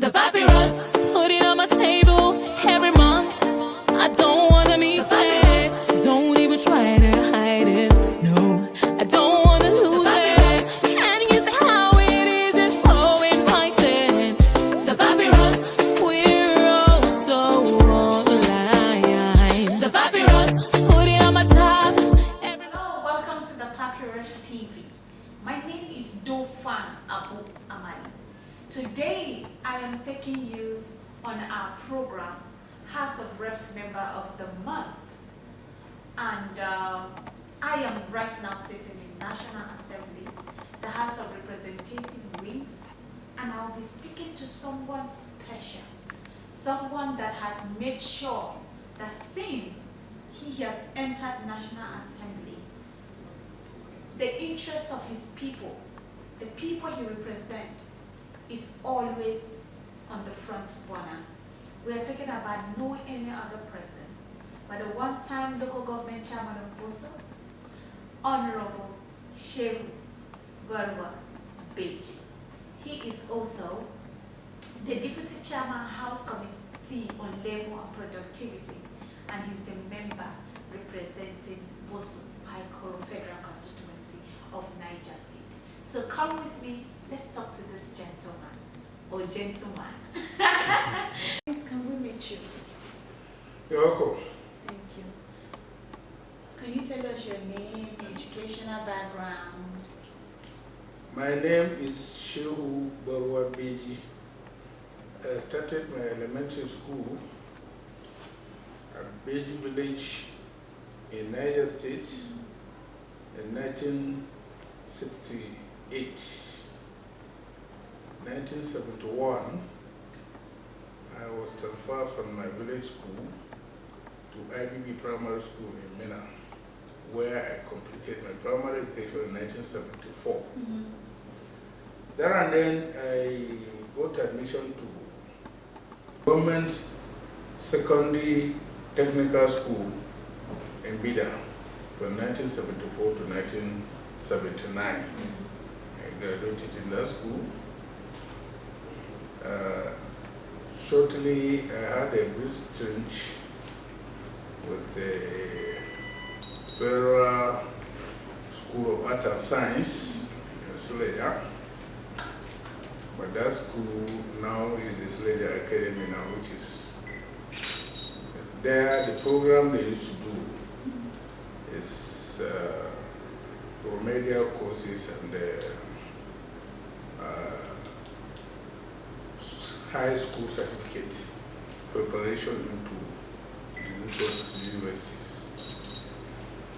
The Papyrus, put it on my table every month. I don't wanna miss it. Don't even try to hide it. No, I don't wanna lose it. And you see how it is, it's so inviting. The Papyrus, we're all so online. The Papyrus, put it on my top. Hello, welcome to the Papyrus TV. My name is Dofan Abu Amali. Today, I am taking you on our program, House of Reps Member of the Month. And I am right now sitting in National Assembly, the House of Representatives wings, and I'll be speaking to someone special, someone that has made sure that since he has entered National Assembly, the interest of his people, the people he represents, is always on the front burner. We are talking about no any other person but the one-time local government chairman of Bosso, Honorable Shehu Barwa Beji. He is also the Deputy Chairman House Committee on Labor and Productivity, and he's a member representing Bosso, Paikoro Federal constituency of Niger State. So come with me, let's talk to this gentleman, or gentleman. Please, can we meet you? You're welcome. Thank you. Can you tell us your name, educational background? My name is Shehu Barwa Beji. I started my elementary school at Beji village in Niger State in 1968. 1971, I was transferred from my village school to IBB Primary School in Mina, where I completed my primary education in 1974. There and then I got admission to Government Secondary Technical School in Bida from 1974 to 1979. I graduated in that school. Shortly, I had a brief stint with the Federal School of Art and Science in Suleja. But that school now is the Suleja Academy now, which is there. The program they used to do is remedial courses and high school certificate preparation into degree courses in universities.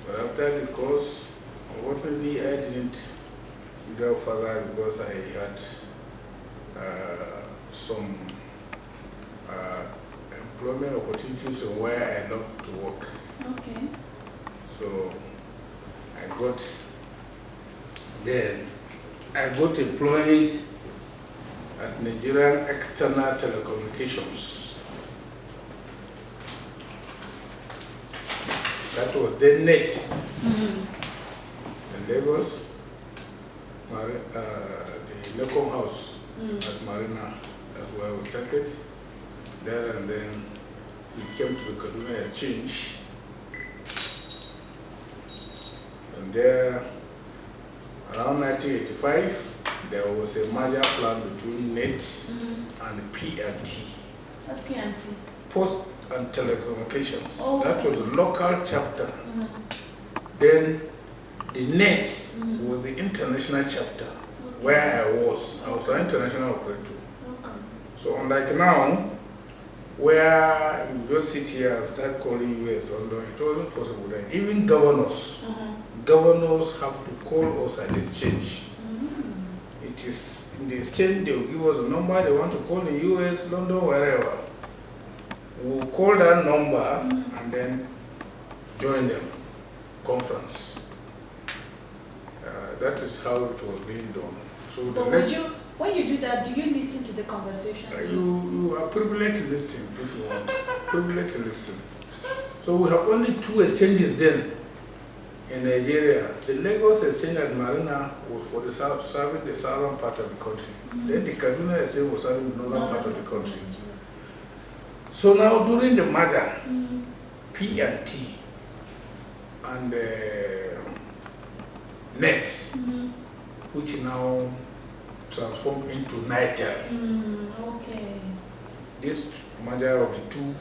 But after the course, unfortunately, I didn't go further because I had some employment opportunities on where I love to work. Okay. So I got employed at Nigerian External Telecommunications. That was the net in Lagos, the Lekon House at Marina. That's where we started. There and then we came to the Kaduna Exchange. And there, around 1985, there was a merger plan between NET and PNT. What's PNT? Post and Telecommunications. Oh. That was a local chapter. Then the NET was the international chapter where I was. I was an international operator. So unlike now, where you just sit here and start calling US London, it wasn't possible then. Even governors have to call us at the exchange. It is in the exchange, they will give us a number they want to call in US, London, wherever. We will call that number and then join them, conference. That is how it was being done. So but when you do that, do you listen to the conversations? You are privileged to listen if you want. Privileged to listen. So we have only two exchanges then. in Nigeria, the Lagos Exchange at Marina was for the serving the southern part of the country. Then the Kaduna Exchange was serving the northern part of the country. So now during the merger, P&T and NET, which now transformed into NITEL. Okay. This merger of the two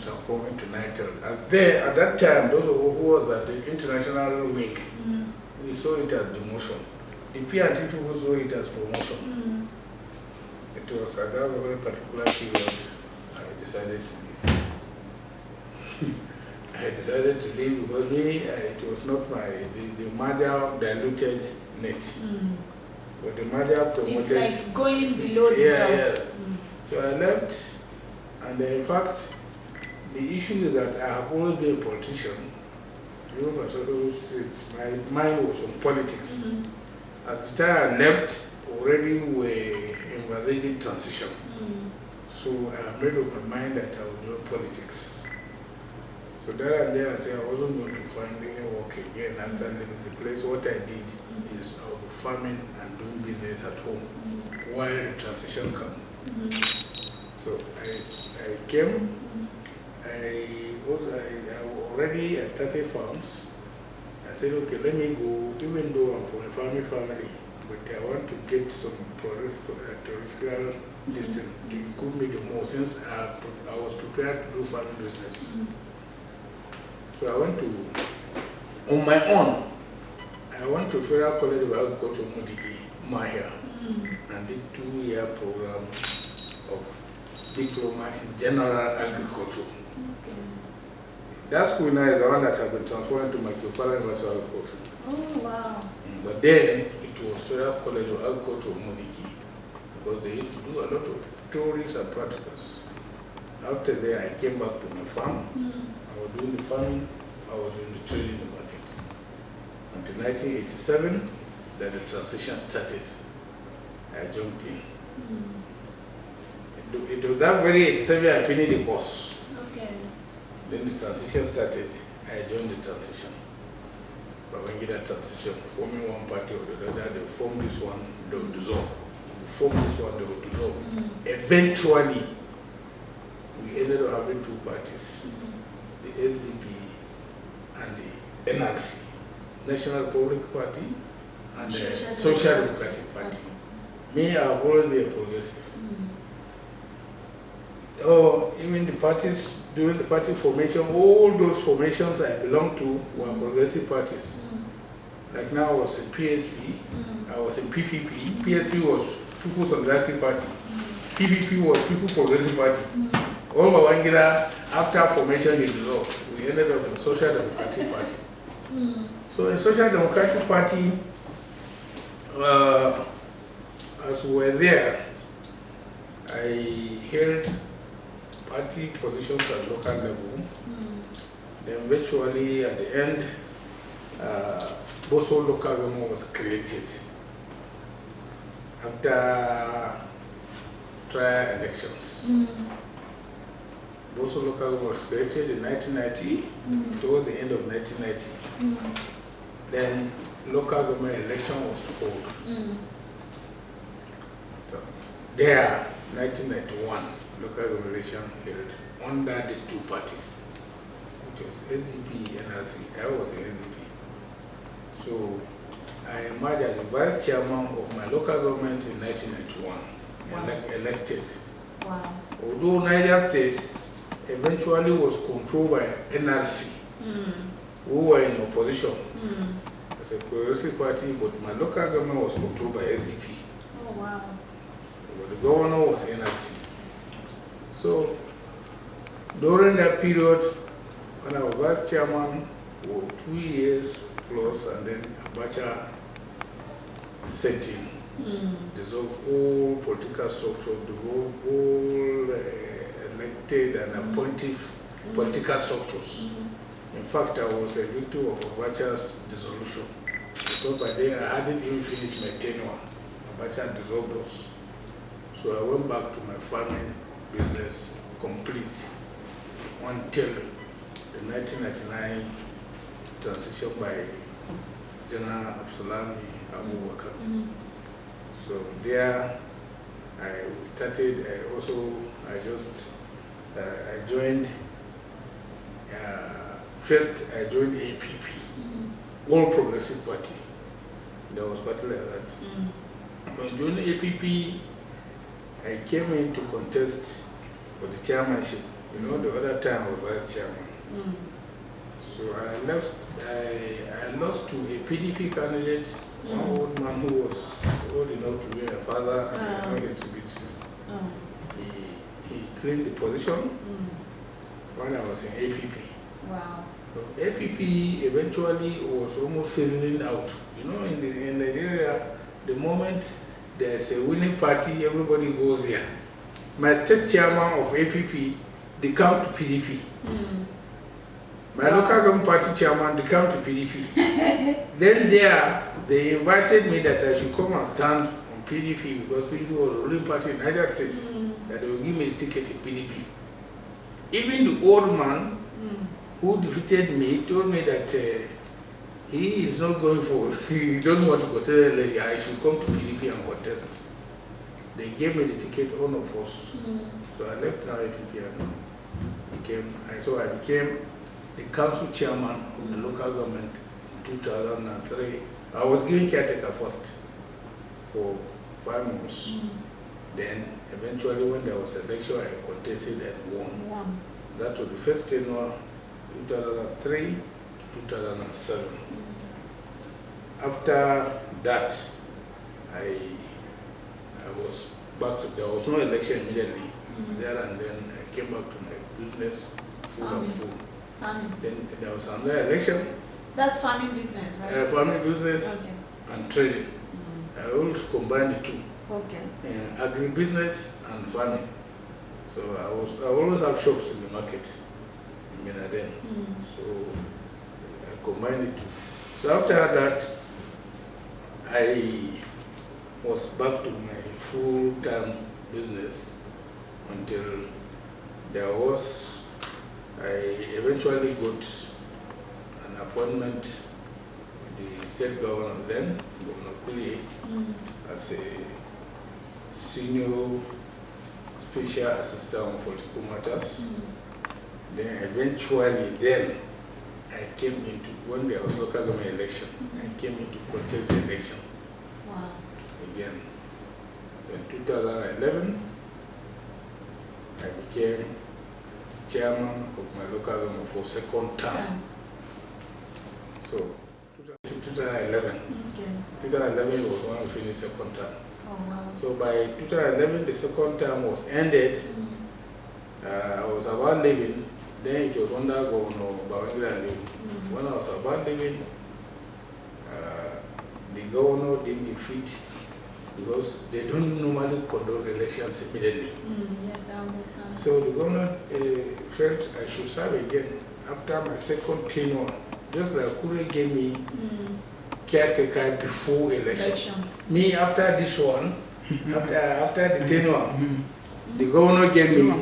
transformed into NITEL. And there, at that time, those who was at the international wing, we saw it as demotion. The P&T people saw it as promotion. It was at that very particular period I decided to leave. I decided to leave because it was not the merger diluted NET. But the merger promoted. It's like going below the belt. Yeah. So I left, and in fact, the issue is that I have always been a politician. You know, my mind was on politics. At the time I left, already we were envisaging transition. So I made up my mind that I would join politics. So there and there I said I wasn't going to find any work again after leaving the place. What I did is I was farming and doing business at home while the transition came. So I came, I started farms. I said, okay, let me go, even though I'm from a farming family, but I want to get some theoretical distance to give me the more since I was prepared to do farming business. So I went to, on my own, I went to Federal College of Agriculture, Mahia, and did 2-year program of diploma in general agriculture. That school now is the one that has been transformed to Micropolitan University of Agriculture. Oh, wow. But then it was Federal College of Agriculture, Modiki, because they used to do a lot of theories and practicals. After that, I came back to my farm. I was doing the farming, I was doing the trading in the market. Until 1987, then the transition started. I jumped in. It was that very 87 I finished the course. Okay. Then the transition started. I joined the transition. But when you get that transition, forming one party or the other, they form this one, they will dissolve. They form this one, they will dissolve. Eventually, we ended up having two parties, the SDP and the NRC, National Republican Party and the Social Democratic Party. Me, I have always been a progressive. Oh, even the parties, during the party formation, all those formations I belonged to were progressive parties. Like now I was in PSP, I was in PPP. PSP was People's Solidarity Party. PPP was People's Progressive Party. All Babangida, after formation, he dissolved. We ended up in Social Democratic Party. So in Social Democratic Party, as we were there, I held party positions at local level. Then virtually at the end, Bosso local government was created after trial elections. Bosso local government was created in 1990, towards the end of 1990. Then local government election was to hold. There, 1991, local government election held under these two parties. It was SDP and NRC. I was in SDP. So I emerged as the vice chairman of my local government in 1991, elected. Wow. Although Niger State eventually was controlled by NRC, who were in opposition as a progressive party, but my local government was controlled by SDP. Oh, wow. But the governor was NRC. So during that period, when I was vice chairman for 2 years plus, and then Abacha set in, dissolved all political structure, dissolved all elected and appointed political structures. In fact, I was a victim of Abacha's dissolution, because by then I hadn't even finished my tenure. Abacha dissolved us. So I went back to my farming business complete until the 1999 transition by General Absalami Abubakar. So there I started, I joined, first I joined APP, All Progressive Party. There was party like that. When I joined APP, I came in to contest for the chairmanship. You know, the other time I was vice chairman. So I lost to a PDP candidate, one old man who was old enough to be a father and I wanted to be He claimed the position when I was in APP. Wow. So APP eventually was almost fizzling out. You know, in the area, the moment there's a winning party, everybody goes there. My state chairman of APP, they come to PDP. My local government party chairman, they come to PDP. Then there, they invited me that I should come and stand on PDP because PDP was the ruling party in Niger State, that they will give me the ticket in PDP. Even the old man who defeated me told me that he is not going for, he doesn't want to contest, I should come to PDP and contest. They gave me the ticket, all of us. So I left now APP and I became the council chairman of the local government in 2003. I was given caretaker first for 5 months. Then eventually when there was election, I contested and won. That was the first tenure, 2003 to 2007. After that, I was back to, there was no election immediately there, and then I came back to my business, full and full. Then there was another election. That's farming business, right? Farming business and trading. I always combine the two. Agribusiness and farming. So I always have shops in the market in Minaden. So I combine the two. So after that, I was back to my full-time business until there was, I eventually got an appointment with the state governor then, Governor Kuye, as a senior special assistant on political matters. Then eventually I came into, when there was local government election, I came into contest the election. Again. In 2011, I became chairman of my local government for second term. So, 2011. 2011 was when we finished second term. So by 2011, the second term was ended. I was about leaving. Then it was under Governor Babangida leaving. When I was about leaving, the governor didn't defeat because they don't normally conduct elections immediately. Yes, I understand. So the governor felt I should serve again after my second tenure, just like Kure gave me caretaker before election. Me, after this one, after the tenure, the governor gave me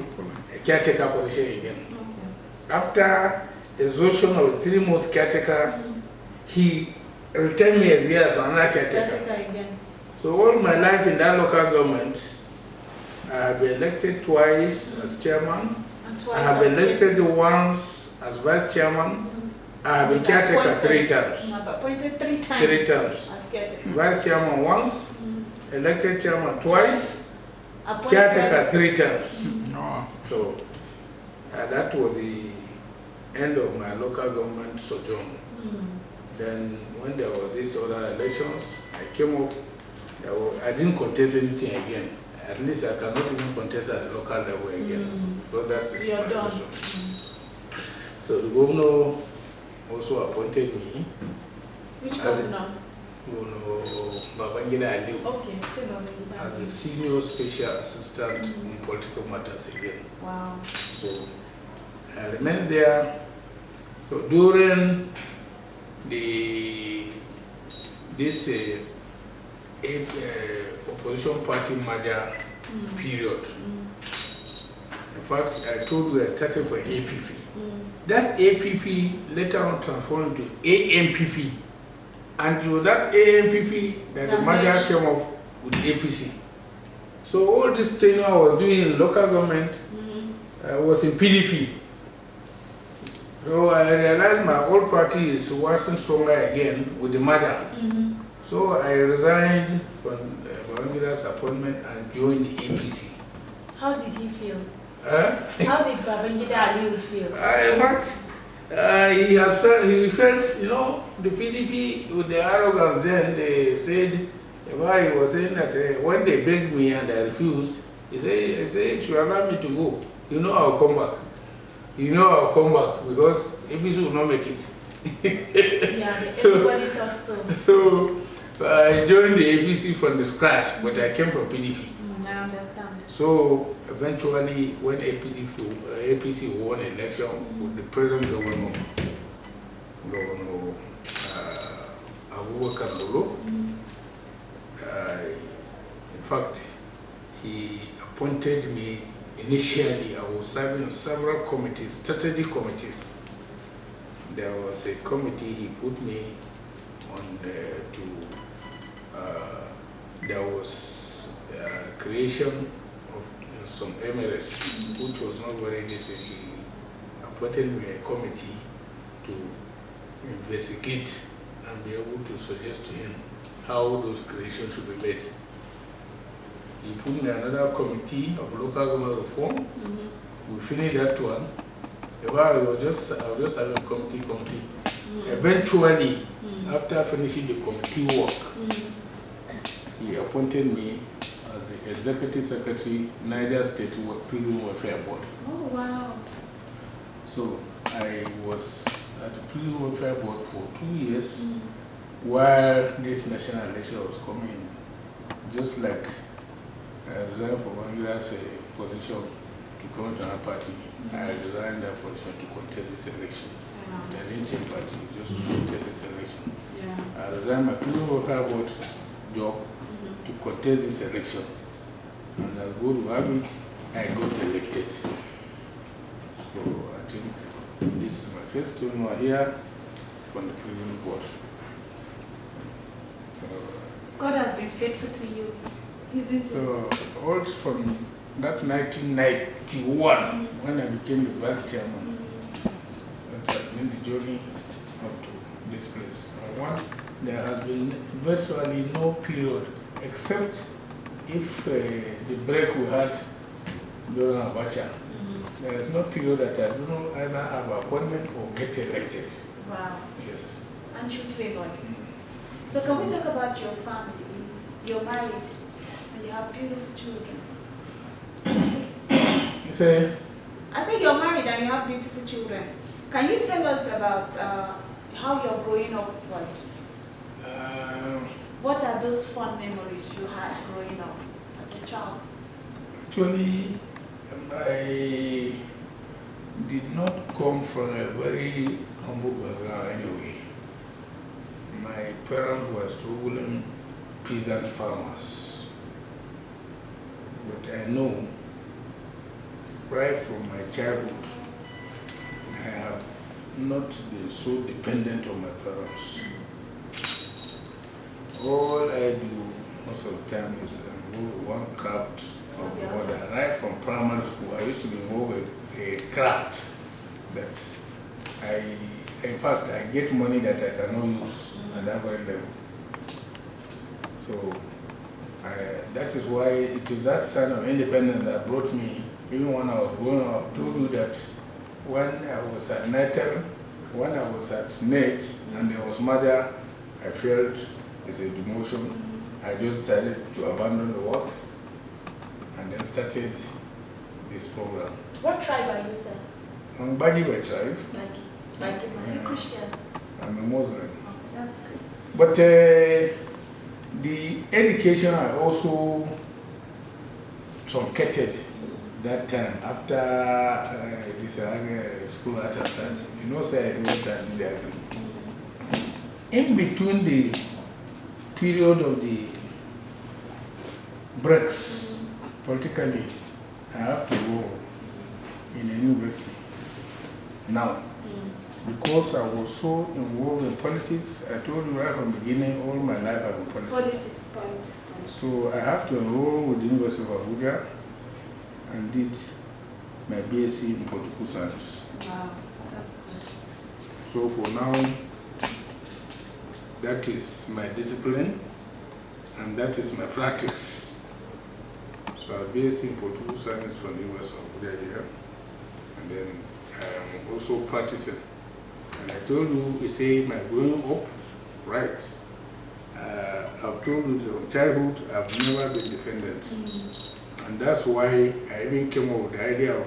a caretaker position again. After exhaustion of 3 months caretaker, he returned me as another caretaker. So all my life in that local government, I have been elected twice as chairman. I have been elected once as vice chairman. I have been caretaker 3 times. Appointed 3 times. 3 times. As caretaker. Vice chairman once, elected chairman twice, caretaker 3 times. So that was the end of my local government sojourn. Then when there was these other elections, I came up. I didn't contest anything again. At least I cannot even contest at the local level again. Because that's the situation. So the governor also appointed me. Which governor? Governor Babangida Aliu. Okay, still Babangida. As the senior special assistant on political matters again. Wow. So I remained there. So during this opposition party merger period, In fact, I told you I started for APP. That APP later on transformed into AMPP. And it was that AMPP that the merger came up with APC. So all this tenure I was doing in local government was in PDP. So I realized my old party wasn't stronger again with the merger. So I resigned from Babangida's appointment and joined the APC. How did he feel? How did Babangida Ali feel? In fact, he felt, you know, the PDP with the arrogance then, they said, why he was saying that when they begged me and I refused, he said, you allow me to go. You know I'll come back. You know I'll come back because APC will not make it. Yeah, everybody thought so. So I joined the APC from the scratch, but I came from PDP. I understand. So eventually, when APC won an election with the present governor, Abubakar Bolo, in fact, he appointed me. Initially, I was serving on several committees, strategic committees. There was a committee he put me on there was creation of some emirates, which was not very decent. He appointed me a committee to investigate and be able to suggest to him how those creations should be made. He put me another committee of local government reform. We finished that one. I was just having committee. Eventually, after finishing the committee work, he appointed me as the Executive Secretary, Niger State Prison Welfare Board. Oh, wow. So I was at the Prison Welfare Board for 2 years while this national election was coming. Just like I resigned from Bangida's position to come to another party, I resigned that position to contest this election. I didn't change party, just to contest this election. I resigned my Prison Welfare Board job to contest this election. And as God will have it, I got elected. So I think this is my first time here from the prison board. God has been faithful to you, isn't it? So all from that 1991, when I became the vice chairman, that has been the journey up to this place. There has been virtually no period, except if the break we had during Abacha. There is no period that I do not either have an appointment or get elected. Wow. Yes. And you favored. So can we talk about your family? You're married and you have beautiful children. You say? I say you're married and you have beautiful children. Can you tell us about how your growing up was? What are those fond memories you had growing up as a child? Actually, I did not come from a very humble background anyway. My parents were struggling peasant farmers. But I know, right from my childhood, I have not been so dependent on my parents. All I do most of the time is one craft or the other. Right from primary school, I used to be involved with a craft that in fact, I get money that I cannot use at that very level. So that is why it is that sign of independence that brought me, even when I was growing up. I told you that when I was at NETL, when I was at NET, and there was murder, I felt it's a demotion. I just decided to abandon the work and then started this program. What tribe are you, sir? I'm Bajiwe tribe. Are you Christian? I'm a Muslim. Oh, that's good. But the education I also truncated that time after this school attendance. You know, say I went and did agree. In between the period of the breaks, politically, I have to go constituency now. Because I was so involved in politics, I told you right from the beginning, all my life I've been politics. Politics. So I have to enroll with the University of Abuja and did my BSc in political science. Wow, that's good. So for now, that is my discipline and that is my practice. So I BSc in political science from the University of Abuja here, and then I am also practicing. And I told you say my growing up, right? I've told you from childhood I've never been dependent. And that's why I even came up with the idea of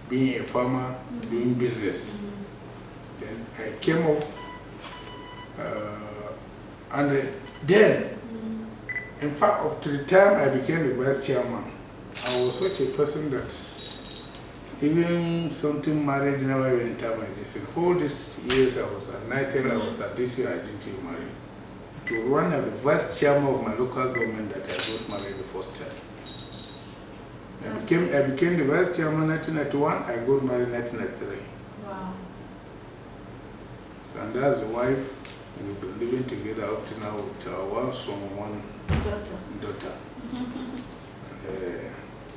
being a farmer, doing business. Then I came up, and then, in fact, up to the time I became the vice chairman, I was such a person that even something marriage never even entered my decision. All these years I was at Nitel, I was at this year, I didn't even marry. To run as the vice chairman of my local government that I got married the first time. I became the vice chairman in 1991, I got married in 1993. Wow. So, and that's the wife, we've been living together up to now with our one son, one daughter.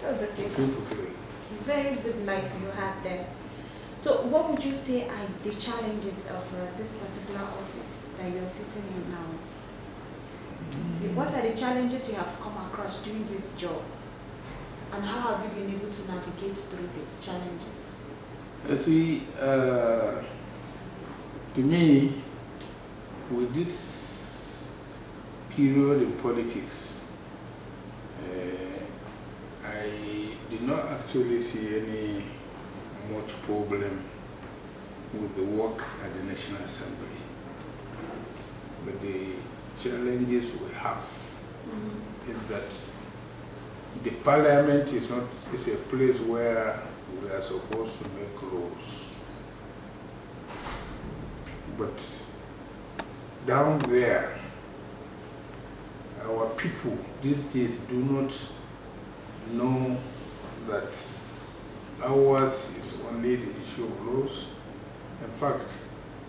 That's a very good life you have there. So what would you say are the challenges of this particular office that you're sitting in now? What are the challenges you have come across doing this job? And how have you been able to navigate through the challenges? You see, to me, with this period in politics, I did not actually see any much problem with the work at the National Assembly. But the challenges we have is that the parliament is a place where we are supposed to make laws. But down there, our people these days do not know that ours is only the issue of laws. In fact,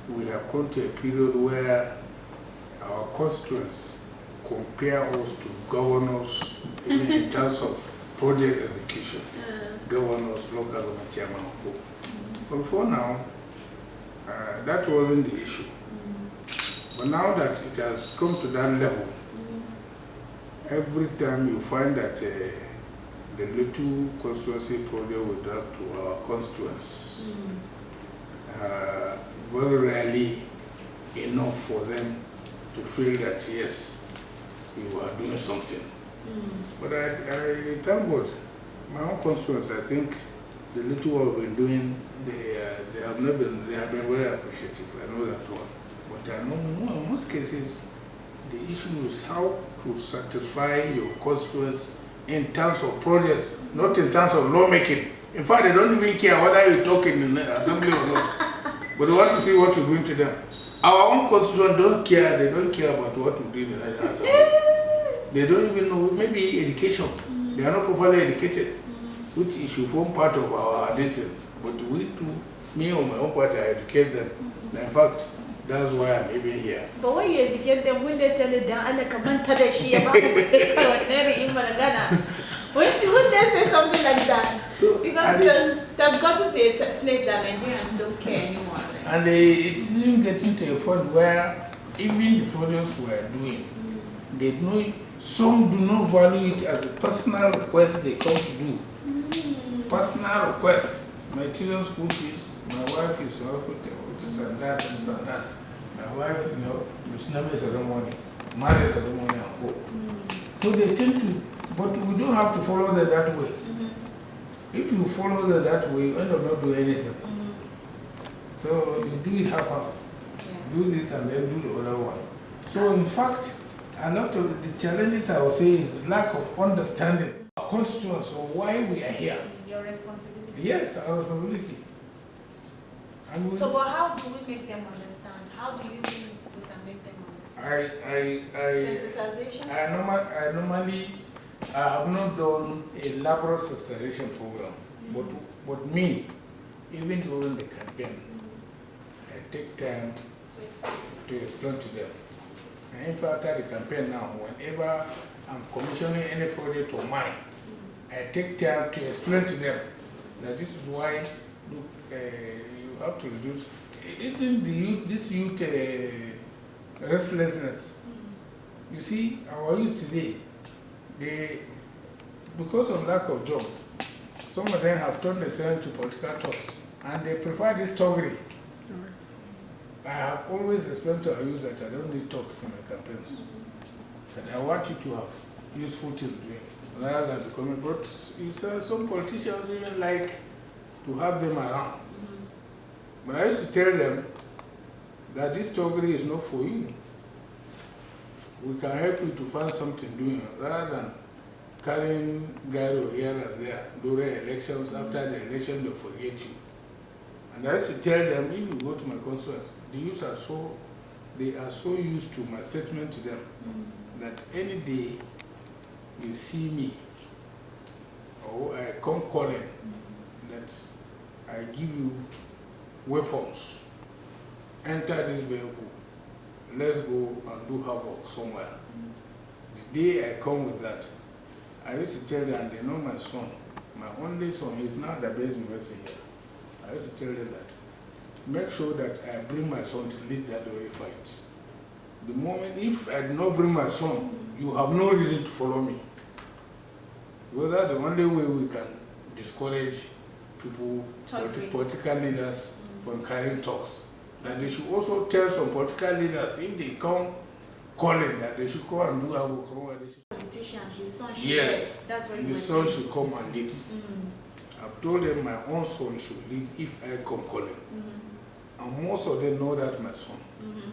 we have come to a period where our constituents compare us to governors even in terms of project execution. Governors, local government chairman. But before now, that wasn't the issue. But now that it has come to that level, every time you find that the little constituency project will drag to our constituents, very rarely enough for them to feel that yes, you are doing something. But I thank God, my own constituents, I think the little I've been doing, they have been very appreciative. I know that one. But I know in most cases, the issue is how to satisfy your constituents in terms of projects, not in terms of lawmaking. In fact, they don't even care whether you're talking in the assembly or not. But they want to see what you bring to them. Our own constituents don't care. They don't care about what we do in the assembly. They don't even know, maybe education. They are not properly educated, which should form part of our decision. But we too, me or my own party, I educate them. In fact, that's why I'm even here. But when you educate them, when they tell you that and when they say something like that, so, because they've gotten to a place that Nigerians don't care anymore. And it's even getting to a point where even the projects we are doing, they know some do not value it as a personal request they come to do. Personal request. My children's school fees, my wife is this and that and this and that. My wife, which never ceremony, marriage ceremony and hope. So they tend to, but we don't have to follow them that way. If you follow them that way, you end up not doing anything. So you do it half-half. Do this and then do the other one. So in fact, a lot of the challenges I would say is lack of understanding of constituents or why we are here. Your responsibility. Yes, our responsibility. So, but how do we make them understand? How do you think we can make them understand? Sensitization? I normally have not done a elaborate sensitization program, but me, even during the campaign, I take time to explain to them. And in fact, at the campaign now, whenever I'm commissioning any project of mine, I take time to explain to them that this is why look, you have to reduce even the youth, this youth restlessness. You see, our youth today, because of lack of job, some of them have turned themselves to political talks, and they prefer this talkery. I have always explained to our youth that I don't need talks in my campaigns. That I want you to have useful things doing, rather than becoming. But you say some politicians even like to have them around. But I used to tell them that this talkery is not for you. We can help you to find something doing, rather than carrying gyro here and there during elections. After the election, they forget you. And I used to tell them, if you go to my constituency, the youth are so used to my statement to them that any day you see me or I come calling that I give you weapons, enter this vehicle, let's go and do havoc somewhere. The day I come with that, I used to tell them, and they know my son, my only son, he's now the best university here. I used to tell them that, make sure that I bring my son to lead that very fight. The moment, if I do not bring my son, you have no reason to follow me. Because that's the only way we can discourage people, political leaders, from carrying talks. And they should also tell some political leaders, if they come calling, that they should go and do a politician, his son should that's right. The son should come and lead. I've told them my own son should lead if I come calling. And most of them know that my son.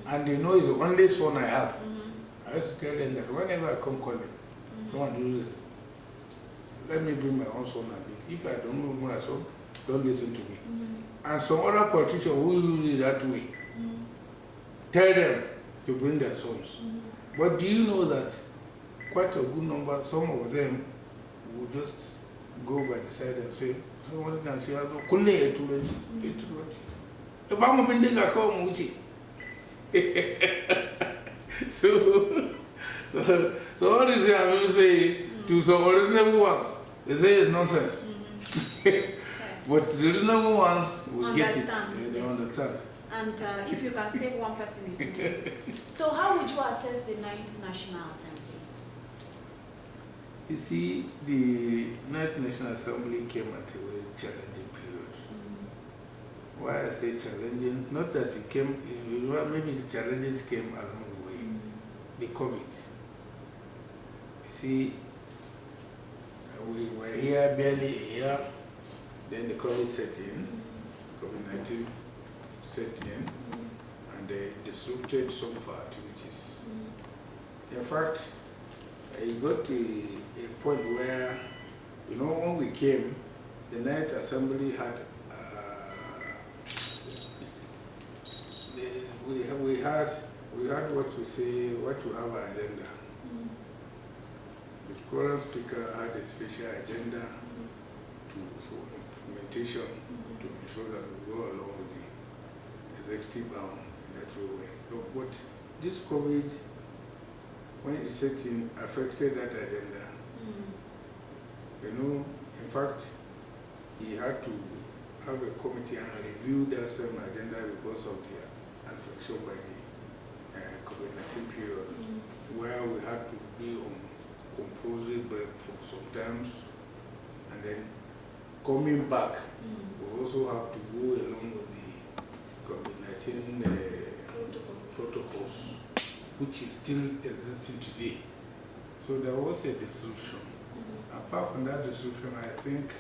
And they know it's the only son I have. I used to tell them that whenever I come calling, come and do this. Let me bring my own son and lead. If I don't know my son, don't listen to me. And some other politicians who use it that way, tell them to bring their sons. But do you know that quite a good number, some of them will just go by the side and say, I want to see how if I'm a bending a come with so what is it I will say to some reasonable ones? They say it's nonsense. But the reasonable ones will get it. They understand. And if you can save one person, is good. So how would you assess the 9th National Assembly? You see, the 9th National Assembly came at a very challenging period. Why I say challenging? Not that it came, maybe the challenges came along the way. The COVID. You see, we were here barely a year, then the COVID set in, COVID-19 set in, and they disrupted some of our activities. In fact, it got to a point where, you know, when we came, the 9th Assembly had, we had what we say, what we have an agenda. The current speaker had a special agenda for implementation to ensure that we go along with the executive arm in that way. But this COVID, when it set in, affected that agenda. You know, in fact, he had to have a committee and review that same agenda because of the affection by the COVID-19 period, where we had to be on compulsory break for some times, and then coming back, we also have to go along with the COVID-19 protocols, which is still existing today. So there was a disruption. Apart from that disruption, I think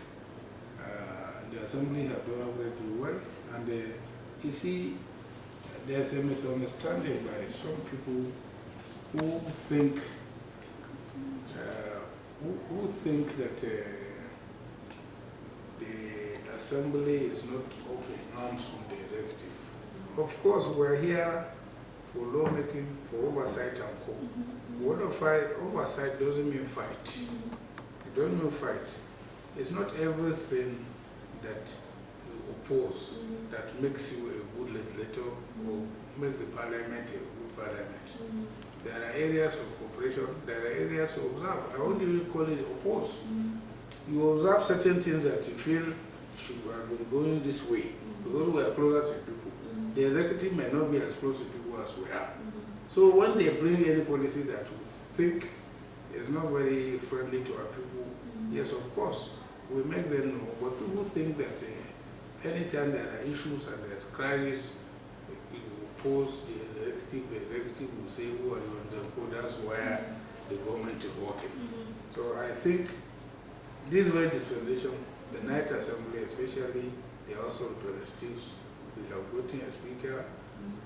the Assembly have done very well, and you see, there's a misunderstanding by some people who think that the Assembly is not open arms from the executive. Of course, we're here for lawmaking, for oversight and co. Oversight doesn't mean fight. It doesn't mean fight. It's not everything that you oppose that makes you a good legislator or makes the parliament a good parliament. There are areas of cooperation, there are areas to observe. I won't even call it oppose. You observe certain things that you feel should have been going this way because we are closer to people. The executive may not be as close to people as we are. So when they bring any policy that we think is not very friendly to our people, yes, of course, we make them know. But people think that anytime there are issues and there's crisis, you oppose the executive will say, who are you on the that's where the government is working. So I think this very dispensation, the Night Assembly especially, they are also representatives. We have gotten a speaker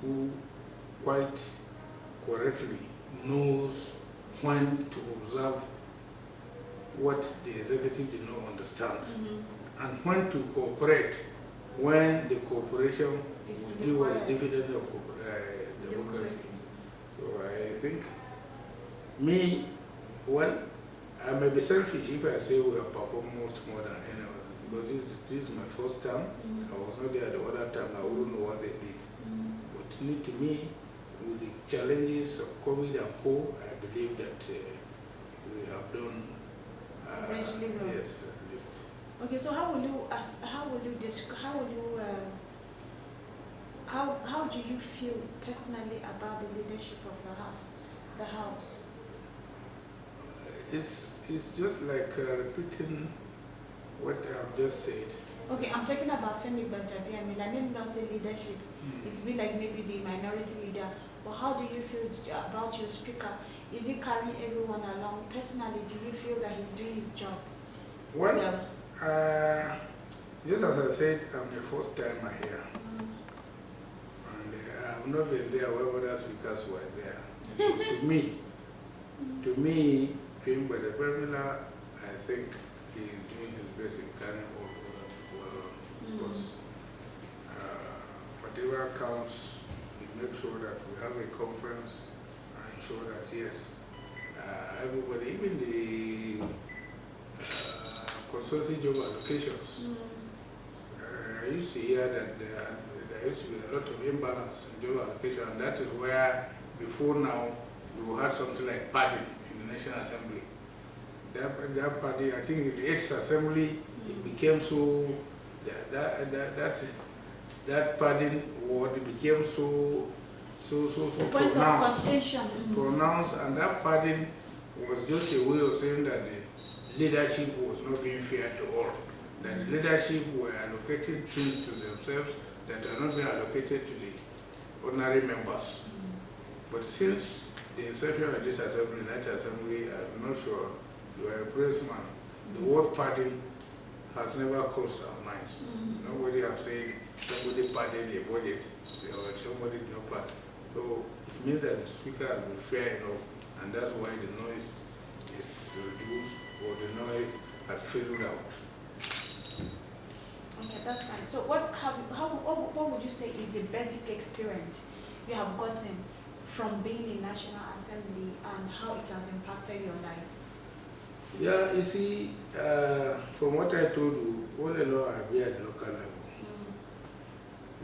who quite correctly knows when to observe what the executive did not understand and when to cooperate when the cooperation will give us dividend of democracy. So I think well, I may be selfish if I say we have performed much more than anyone because this is my first term. I was not there the other time. I wouldn't know what they did. But to me, with the challenges of COVID and co, I believe that we have done. Yes, at least. Okay, so how do you feel personally about the leadership of the house? It's just like repeating what I've just said. Okay, I'm talking about Femi Gbajabi. I mean, I didn't not say leadership. It's been like maybe the minority leader. But how do you feel about your speaker? Is he carrying everyone along? Personally, do you feel that he's doing his job? Well, just as I said, I'm the first timer here. And I've not been there where other speakers were there. to me, Femi Gbajabi, I think he is doing his best in carrying all because whatever counts, we make sure that we have a conference and ensure that yes, everybody, even the constituency job allocations. I used to hear that there used to be a lot of imbalance in job allocation, and that is where before now you had something like padding in the National Assembly. That padding, I think in the 8th Assembly, it became so that padding word became so pronounced, and that padding was just a way of saying that the leadership was not being fair to all. That the leadership were allocating things to themselves that are not being allocated to the ordinary members. But since the inception of this assembly, Night Assembly, I'm not sure you are a pressman, the word padding has never crossed our minds. Nobody has said somebody padded a budget or somebody did not pad. So it means that the speaker has been fair enough, and that's why the noise is reduced or the noise has fizzled out. Okay, that's fine. So what would you say is the basic experience you have gotten from being in National Assembly and how it has impacted your life? Yeah, you see, from what I told you, all along I've been at the local level,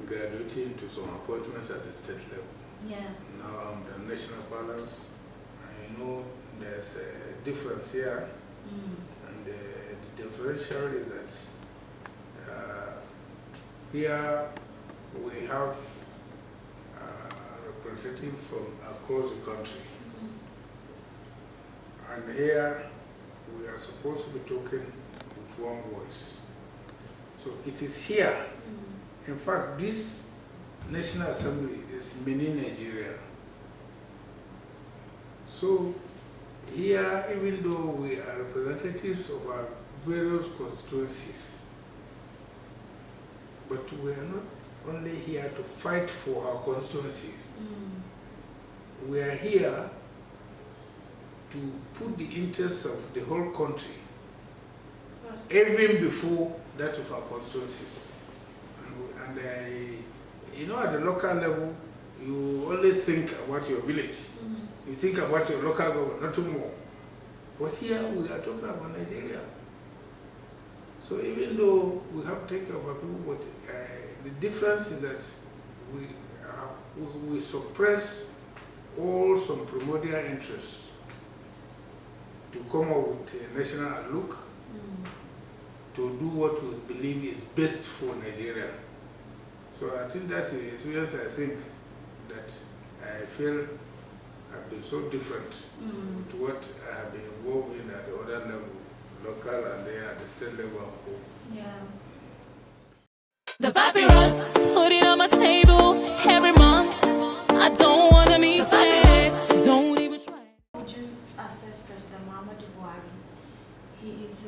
graduating to some appointments at the state level. Yeah. Now I'm the national balance. I know there's a difference here, and the differential is that here we have representatives from across the country, and here we are supposed to be talking with one voice. So it is here. In fact, this National Assembly is mini Nigeria. So here, even though we are representatives of our various constituencies, but we are not only here to fight for our constituency. We are here to put the interests of the whole country even before that of our constituencies. And you know, at the local level, you only think about your village. You think about your local government, nothing more. But here we are talking about Nigeria. So even though we have to take care of our people, but the difference is that we suppress all some primordial interests to come up with a national outlook, to do what we believe is best for Nigeria. So I think that's the experience I think that I feel have been so different to what I have been involved in at the other level, local and then at the state level. Yeah. The papyrus, put it on my table every month. I don't want to be sad. Don't even try. Would you assess President Muhammadu Buhari? He is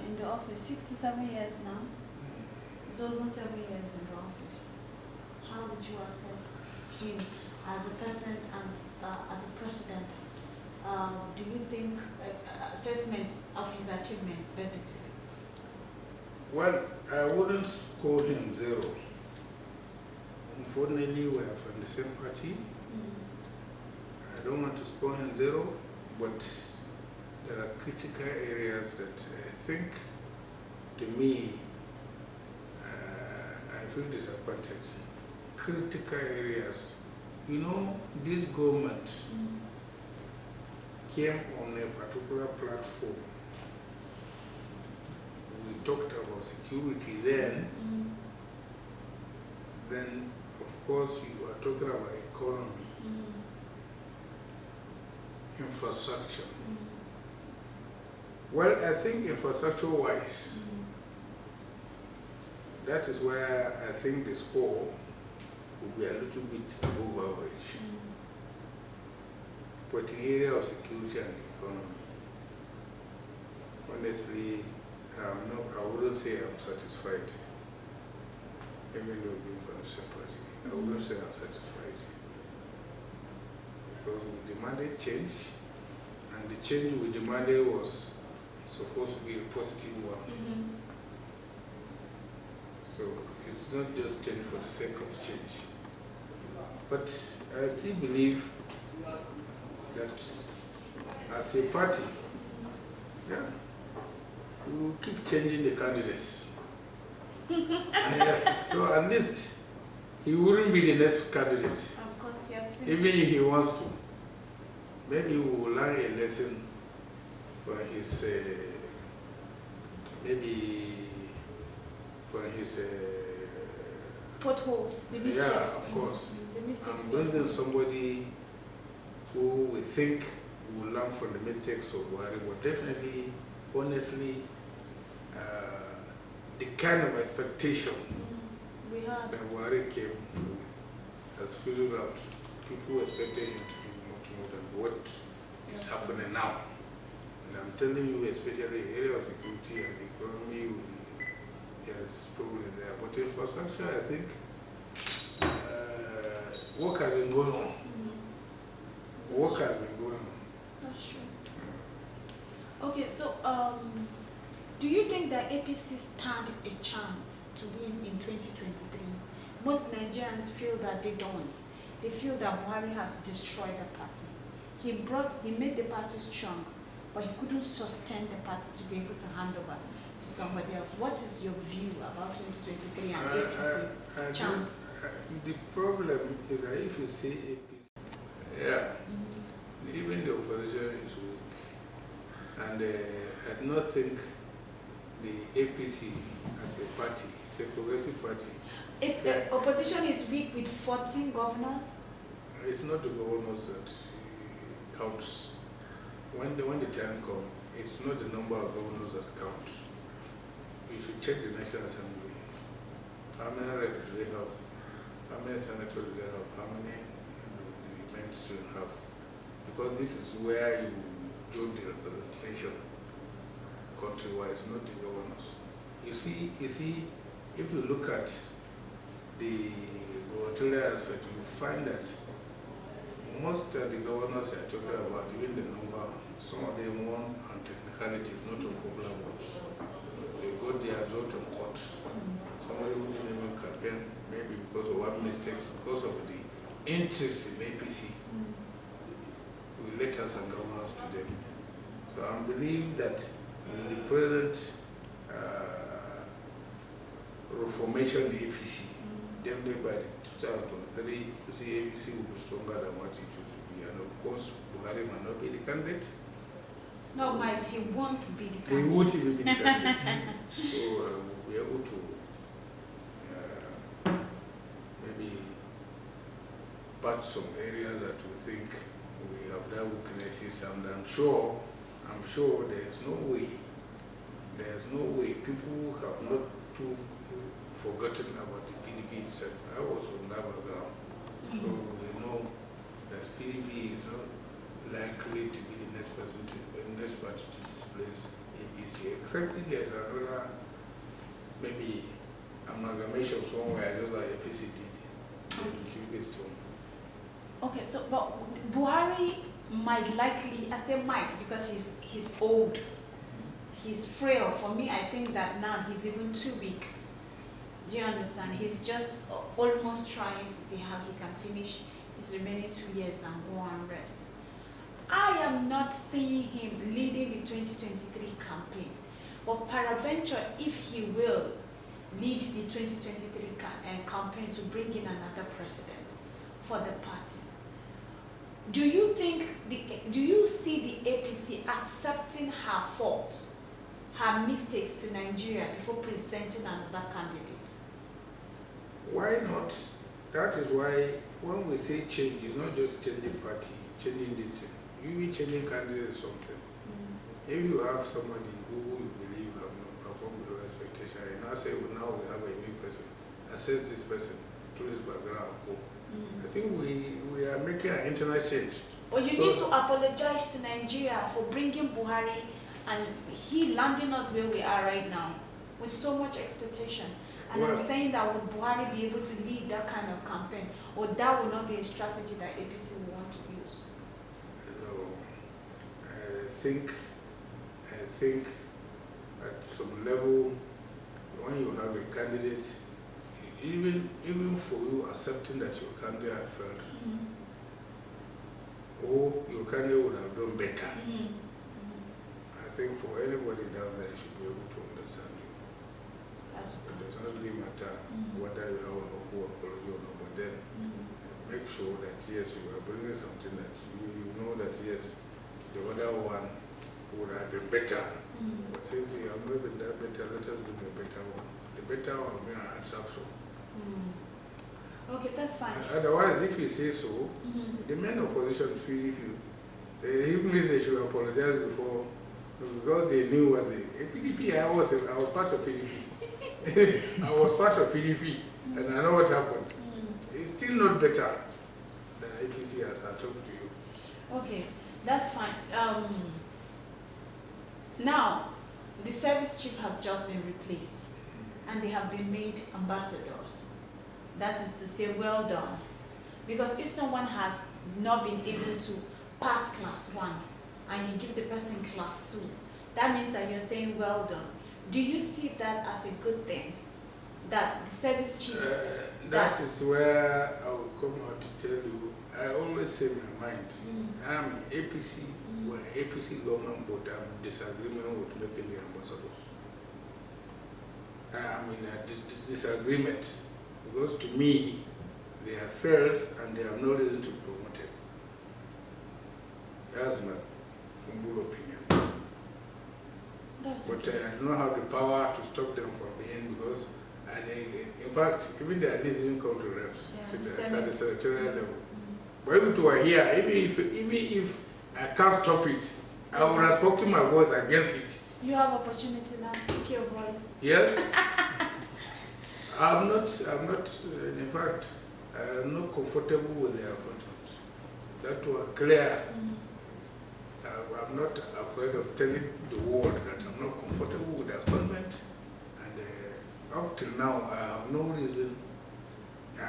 in the office 6 to 7 years now. It's almost 7 years in the office. How would you assess him as a person and as a president? Do you think assessment of his achievement, basically? Well, I wouldn't score him 0. Unfortunately, we are from the same party. I don't want to score him 0, but there are critical areas that I think, to me, I feel disappointed. Critical areas. You know, this government came on a particular platform. We talked about security then. Then, of course, you are talking about economy, infrastructure. Well, I think infrastructure-wise, that is where I think the score will be a little bit above average. But in the area of security and economy, honestly, I wouldn't say I'm satisfied. Even though being from the same party, I wouldn't say I'm satisfied. Because we demanded change, and the change we demanded was supposed to be a positive one. So it's not just change for the sake of change. But I still believe that as a party, we will keep changing the candidates. Yes, so at least he wouldn't be the next candidate. Of course, yes. Even if he wants to. Maybe we will learn a lesson for his, potholes, the mistakes. Yeah, of course. The mistakes. I'm bringing somebody who we think will learn from the mistakes of Buhari, but definitely, honestly, the kind of expectation that Buhari came has fizzled out. People expected him to do much more than what is happening now. And I'm telling you, especially the area of security and the economy, there's problem there. But infrastructure, I think, work has been going on. Work has been going on. That's true. Okay, so do you think that APC stand a chance to win in 2023? Most Nigerians feel that they don't. They feel that Buhari has destroyed the party. He made the party strong, but he couldn't sustain the party to be able to hand over to somebody else. What is your view about 2023 and APC chance? The problem is that if you say APC, even the opposition is weak. And I do not think the APC as a party, it's a progressive party. If the opposition is weak with 14 governors? It's not the governors that counts. When the time comes, it's not the number of governors that counts. You should check the National Assembly. How many reps do they have? How many senators do they have? How many members do they have? Because this is where you do the representation country-wise, not the governors. You see, if you look at the gubernatorial aspect, you find that most of the governors are talking about, even the number, some of them won on technicalities, not on popular votes. They got their result on court. Somebody who didn't even campaign, maybe because of one mistake, because of the interest in APC, we let us and governors to them. So I believe that in the present reformation of the APC, definitely by 2003, you see APC will be stronger than what it used to be. And of course, Buhari might not be the candidate. No, might he won't be the candidate. He won't even be the candidate. So we'll be able to maybe patch some areas that we think we have that weaknesses, and I'm sure there's no way people have not too forgotten about the PDP itself. I was from that background, so we know that PDP is not likely to be the next person the next party to displace APC, except if there's another maybe amalgamation somewhere, just like APC did. Okay, so but Buhari might likely, I say might because he's old, he's frail. For me, I think that now he's even too weak. Do you understand? He's just almost trying to see how he can finish his remaining 2 years and go and rest. I am not seeing him leading the 2023 campaign, but peradventure, if he will lead the 2023 campaign to bring in another president for the party, do you see the APC accepting her faults, her mistakes to Nigeria before presenting another candidate? Why not? That is why when we say change, it's not just changing party, changing this thing. You be changing candidate something. If you have somebody who you believe have not performed below expectation, and now say, well, now we have a new person, assess this person through his background. I think we are making an internal change. But you need to apologize to Nigeria for bringing Buhari and he landing us where we are right now with so much expectation. And I'm saying that would Buhari be able to lead that kind of campaign, or that will not be a strategy that APC will want to use? No, I think at some level, when you have a candidate, even for you accepting that your candidate had failed, or your candidate would have done better, I think for anybody down there, should be able to understand you. It does not really matter whether you have a whole apology or not, but then make sure that yes, you are bringing something that you know that yes, the other one would have been better. But since you have not been that better, let us do the better one. The better one will be an attraction. Okay, that's fine. Otherwise, if you say so, the main opposition feel if you, even they should apologize before, because they knew what they. PDP, I was part of PDP. I was part of PDP, and I know what happened. It's still not better than APC as I talked to you. Okay, that's fine. Now, the service chief has just been replaced, and they have been made ambassadors. That is to say, well done. Because if someone has not been able to pass class 1, and you give the person class 2, that means that you're saying well done. Do you see that as a good thing? That the service chief... that is where I will come out to tell you, I always say in my mind, I'm APC, when APC government, but I'm in disagreement with making the ambassadors. I'm in a disagreement, because to me, they have failed and they have no reason to promote it. That's my humble opinion. But I do not have the power to stop them from being, because in fact, even their list didn't come to reps, at the senatorial level. But if it were here, even if I can't stop it, I would have spoken my voice against it. You have opportunity now to speak your voice. Yes. I'm not, in fact, I'm not comfortable with their appointment. That was clear. I'm not afraid of telling the world that I'm not comfortable with the appointment. And up till now, I have no reason, I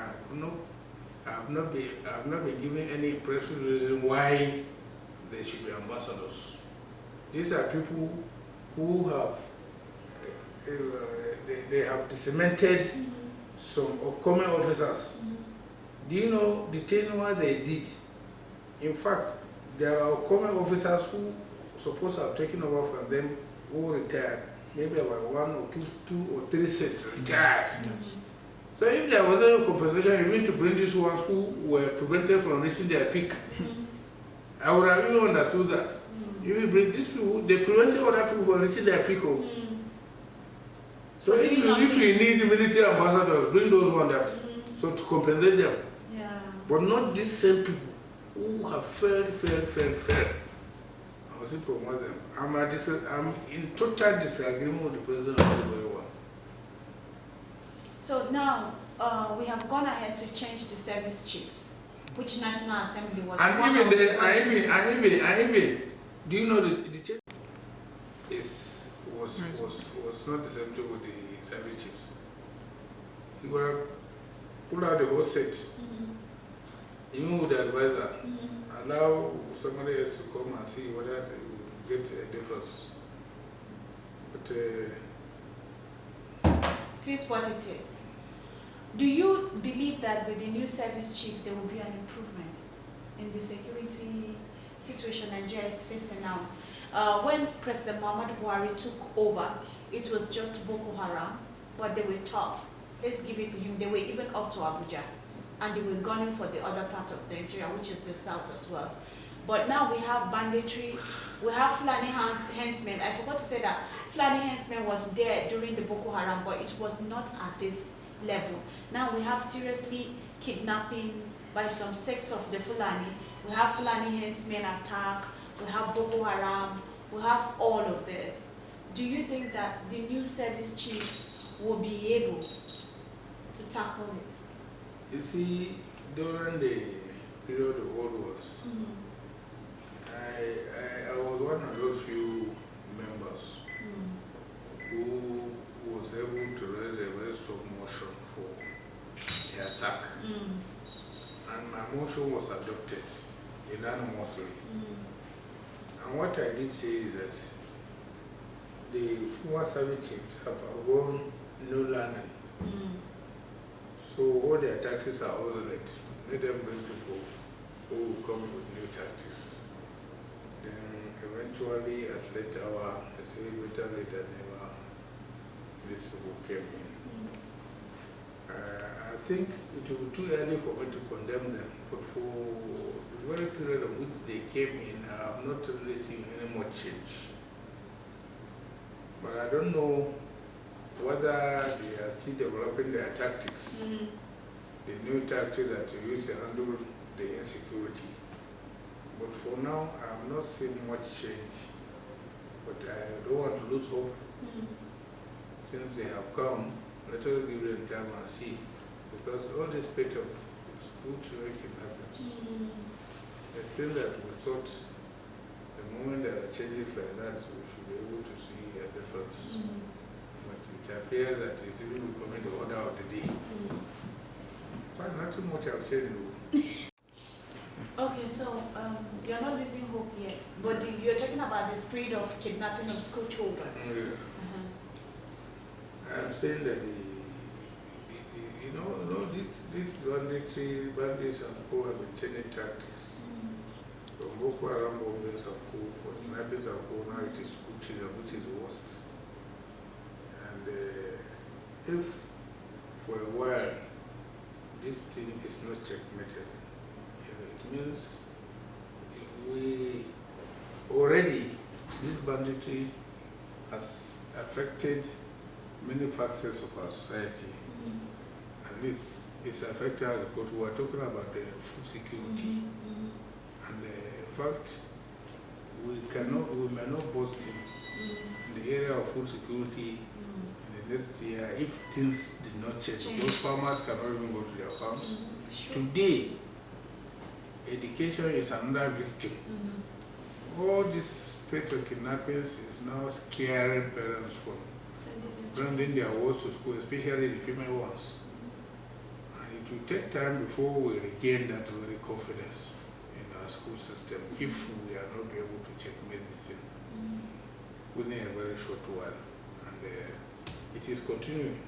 have not been given any pressing reason why they should be ambassadors. These are people who have, they have cemented some upcoming officers. Do you know the tenure they did? In fact, there are upcoming officers who supposed to have taken over from them who retired. maybe about 1 or 2 or 3 sets retired. So if there was any compensation, even to bring these ones who were prevented from reaching their peak, I would have even understood that. If you bring these people, they prevented other people from reaching their peak. So if you need military ambassadors, bring those ones that, so to compensate them. But not these same people who have failed. I was promote them. I'm in total disagreement with the president of the very one. So now we have gone ahead to change the service chiefs, which National Assembly was. And even, do you know the change was not the same thing with the service chiefs. You would have pulled out the whole set, even with the advisor, allow somebody else to come and see whether they will get a difference. But it is what it is. Do you believe that with the new service chief there will be an improvement in the security situation Nigeria is facing now? When President Muhammadu Buhari took over, it was just Boko Haram, but they were tough. Let's give it to him. They were even up to Abuja, and they were gunning for the other part of Nigeria, which is the south as well. But now we have banditry, we have Fulani henchmen. I forgot to say that Fulani henchmen was there during the Boko Haram, but it was not at this level. Now we have seriously kidnapping by some sects of the Fulani. We have Fulani henchmen attack, we have Boko Haram, we have all of this. Do you think that the new service chiefs will be able to tackle it? you see, during the period of old wars, I was one of those few members who was able to raise a very strong motion for their sack. And my motion was adopted unanimously. And what I did say is that the former service chiefs have gone no learning. So all their taxes are obsolete. Let them bring people who will come with new taxes. Then eventually at later hour, I say later never, these people came in. I think it will be too early for me to condemn them, but for the very period of which they came in, I have not really seen any more change. But I don't know whether they are still developing their tactics, the new tactics that they use to handle the insecurity. But for now, I have not seen much change. But I don't want to lose hope. Since they have come, let us give them time and see. Because all this bit of school children kidnappings, I think that we thought the moment there are changes like that, we should be able to see a difference. But it appears that it's even becoming the order of the day. But not too much have changed. Okay, so you're not losing hope yet, but you're talking about the spread of kidnapping of school children. I'm saying that these bandits and co have been changing tactics. From Boko Haram bombings and co, for kidnappings and co, now it is school children, which is the worst. And if for a while this thing is not checkmated, it means we already, this banditry has affected many facets of our society. At least it's affected agriculture. We are talking about the food security. And in fact, we may not boast in the area of food security in the next year if things did not change. Those farmers cannot even go to their farms. Today, education is another victim. All this spate of kidnappings is now scaring parents from bringing their wards to school, especially the female ones. And it will take time before we regain that very confidence in our school system if we are not able to check medicine within a very short while. And it is continuing.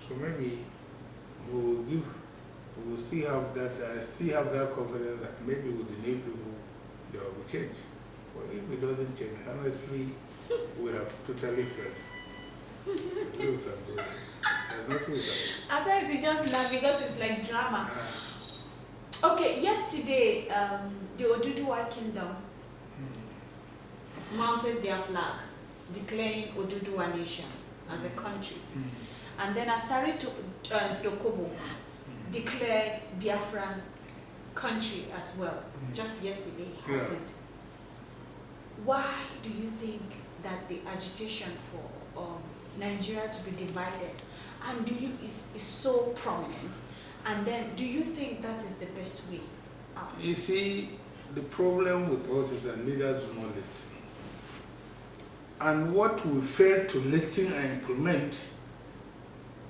So maybe we will still have that, I still have that confidence that maybe with the new people there will be change. But if it doesn't change, honestly, we have totally failed. You can do that. There's nothing you can do. Otherwise, you just laugh because it's like drama. Okay, yesterday, the Oduduwa Kingdom mounted their flag, declaring Oduduwa Nation as a country. And then Asari Dokubo declared Biafran country as well. Just yesterday happened. Why do you think that the agitation for Nigeria to be divided and is so prominent? And then do you think that is the best way out? You see, the problem with us is that leaders do not listen. And what we fail to listen and implement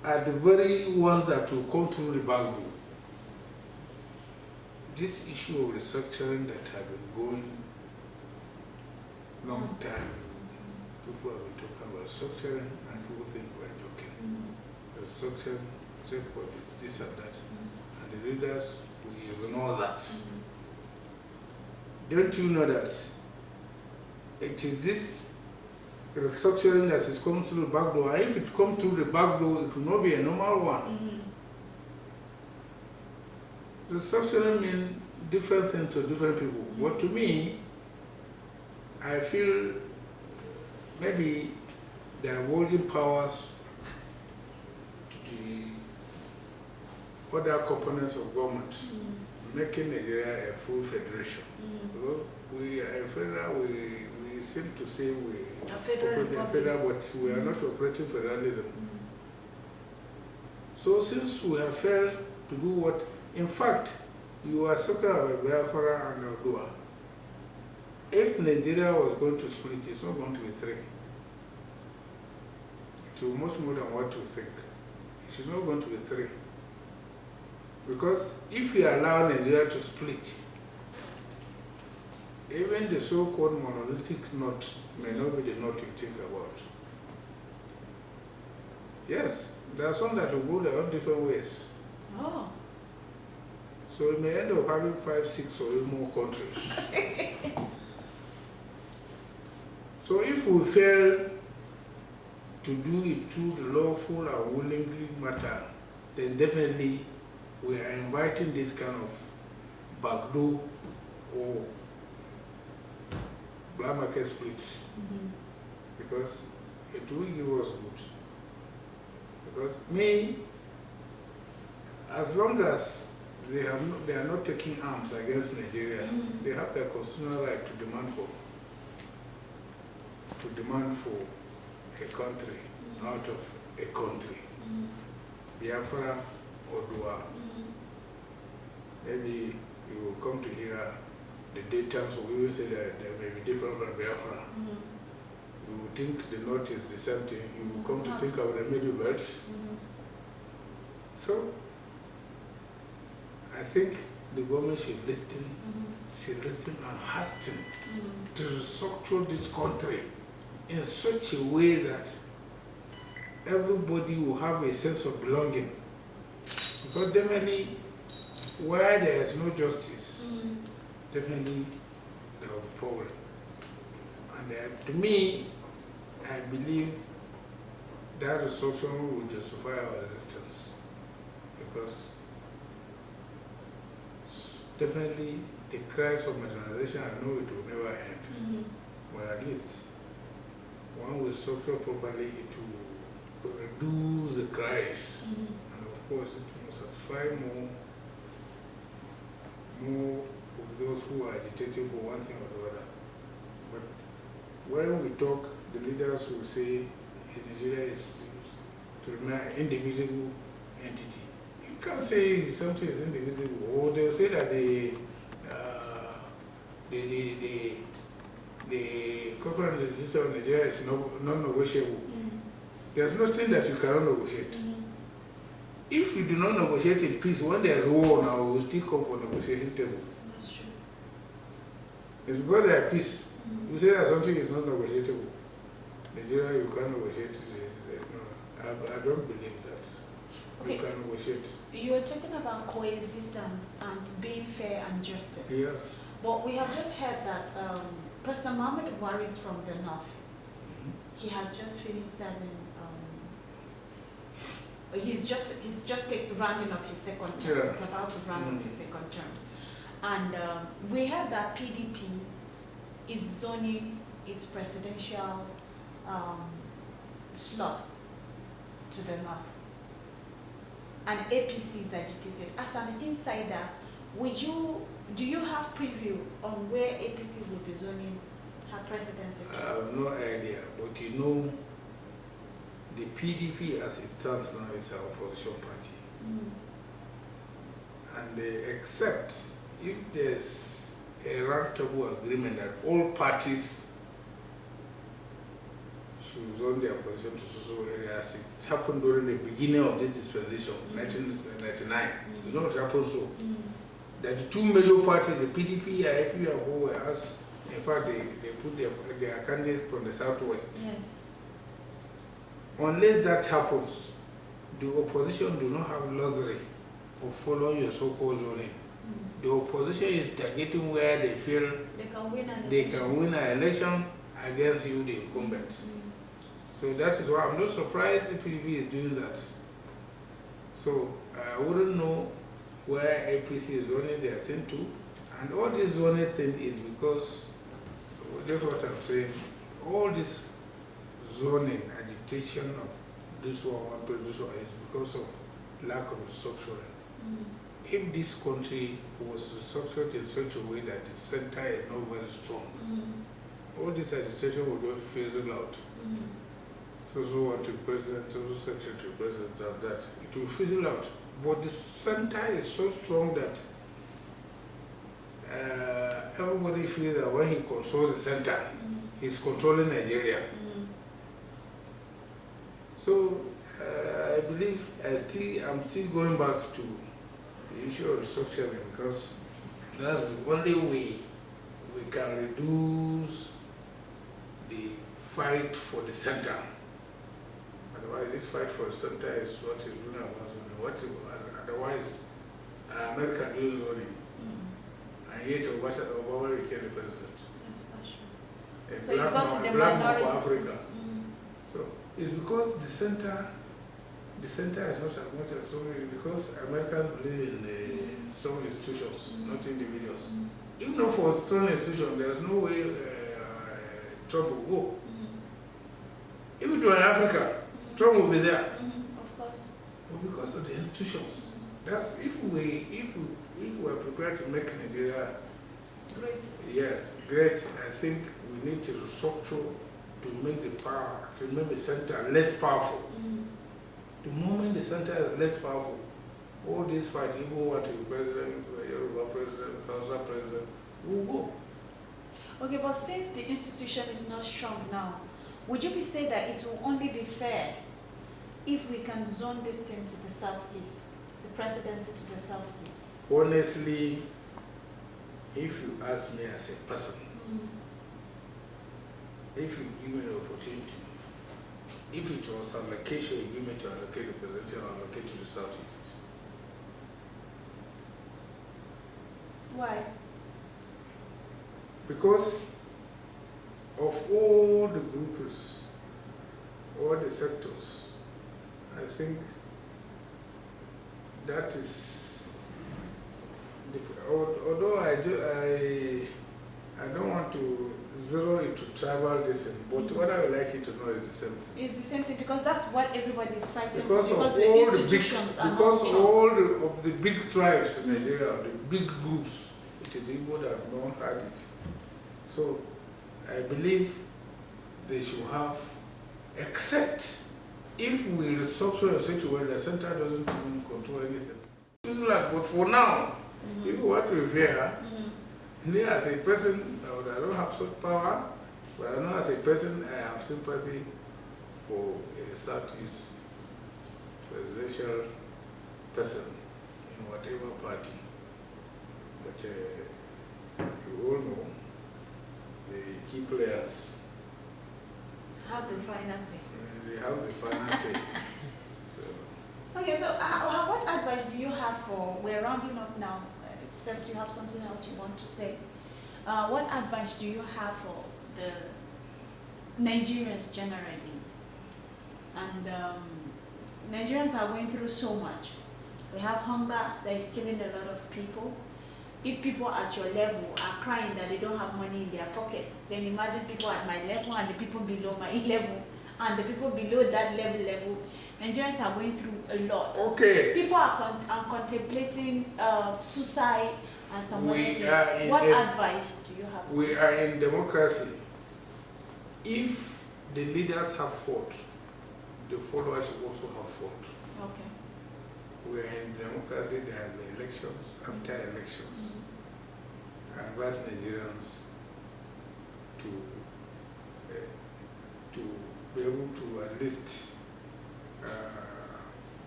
are the very ones that will come through the back door. This issue of restructuring that have been going long time, people have been talking about restructuring and people think we're joking. Restructuring, for this and that. And the leaders, we ignore that. Don't you know that it is this restructuring that is coming through the back door? And if it comes through the back door, it will not be a normal one. Restructuring means different things to different people. But to me, I feel maybe they are holding powers to the other components of government, making Nigeria a full federation. Because we are a federal, we seem to say we operate a federal, but we are not operating federalism. So since we have failed to do what, in fact, you are talking about Biafra and Odua. If Nigeria was going to split, it's not going to be 3. To much more than what you think. It's not going to be 3. Because if you allow Nigeria to split, even the so-called monolithic knot may not be the knot you think about. Yes, there are some that will go their own different ways. Oh. So we may end up having 5, 6 or even more countries. So if we fail to do it through the lawful and willingly matter, then definitely we are inviting this kind of backdoor or black market splits, because it will give us good. Because me, as long as they are not taking arms against Nigeria, they have their constitutional right to demand for a country out of a country. Biafra or Dua. Maybe you will come to hear the data, so we will say that they may be different from Biafra. You will think the north is the same thing. You will come to think of the middle belt. So I think the government should listen, and hasten to restructure this country in such a way that everybody will have a sense of belonging. Because definitely, where there is no justice, definitely there will be a problem. And to me, I believe that restructuring will justify our existence. Because definitely the cries of modernization, I know it will never end. But at least, when we structure properly, it will reduce the cries. And of course, it will satisfy more of those who are agitating for one thing or the other. But when we talk, the leaders will say Nigeria is to remain an indivisible entity. You can't say something is indivisible. Or they'll say that the corporate legislation of Nigeria is non-negotiable. There's nothing that you cannot negotiate. If you do not negotiate in peace, when there's war now, we will still come for negotiating table. That's true. It's because there's peace. You say that something is not negotiable. Nigeria, you can't negotiate it. No, I don't believe that. Okay. You can negotiate. You are talking about coexistence and being fair and justice. Yeah. But we have just heard that President Muhammad Buhari is from the north. He has just finished serving He's just rounding up his second term. Yeah. It's about to round up his second term. And we have that PDP is zoning its presidential slot to the north. And APC is agitated. As an insider, do you have preview on where APC will be zoning her presidency to? I have no idea, but you know, the PDP as it stands now is an opposition party. And they accept if there's a roundtable agreement that all parties should zone their opposition to social areas. It happened during the beginning of this dispensation, 1999. You know what happened so? That the two major parties, the PDP and APP, who were asked, in fact, they put their candidates from the southwest. Yes. Unless that happens, the opposition do not have luxury of following your so-called zoning. The opposition is targeting where they feel they can win an election against you, the incumbent. So that is why I'm not surprised if PDP is doing that. So I wouldn't know where APC is zoning their thing to. And all this zoning thing is because, that's what I'm saying, all this zoning, agitation of this one, this one, is because of lack of restructuring. If this country was restructured in such a way that the center is not very strong, all this agitation would just fizzle out. So want to president, so secretary president of that. It will fizzle out. But the center is so strong that everybody feels that when he controls the center, he's controlling Nigeria. So I believe I'm still going back to the issue of restructuring, because that's the only way we can reduce the fight for the center. Otherwise, this fight for the center is what is doing about it. Otherwise, America doing zoning. And yet, Obama became the president. Yes, that's true. A black man for Africa. So it's because the center is not as much as so many, because Americans believe in strong institutions, not individuals. Even though for strong institutions, there's no way Trump will go. Even to Africa, Trump will be there. Of course. But because of the institutions. That's if we are prepared to make Nigeria great. Yes, great. I think we need to restructure to make the center less powerful. The moment the center is less powerful, all this fight, Igbo want to be president, Yoruba president, Hausa president, will go. Okay, but since the institution is not strong now, would you be saying that it will only be fair if we can zone this thing to the southeast, the presidency to the southeast? Honestly, if you ask me as a person, if you give me the opportunity, if it was allocation, you give me to allocate the presidency, I'll allocate to the southeast. Why? Because of all the groups, all the sectors, I think that is, although I don't want to zero into tribalism, but what I would like you to know is the same thing. It's the same thing, because that's what everybody is fighting because for. Of the all institutions the big, because all of the big tribes in Nigeria, the big groups, it is Igbo that have not had it. So I believe they should have, except if we restructure in such a way that the center doesn't even control anything. But for now, if we want to revere, me as a person, I don't have such power, but I know as a person I have sympathy for a Southeast presidential person in whatever party. But you all know the key players have the final say. They have the final say. So. Okay, so what advice do you have for, we're rounding up now, except you have something else you want to say. What advice do you have for the Nigerians generally, and Nigerians are going through so much. We have hunger that is killing a lot of people. If people at your level are crying that they don't have money in their pockets, then imagine people at my level and the people below my level and the people below that level. Nigerians are going through a lot. Okay. People are contemplating suicide and some other things. What advice do you have? We are in democracy. If the leaders have fought, the followers should also have fought. Okay. We are in democracy, there are the elections, after elections. I advise Nigerians to be able to at least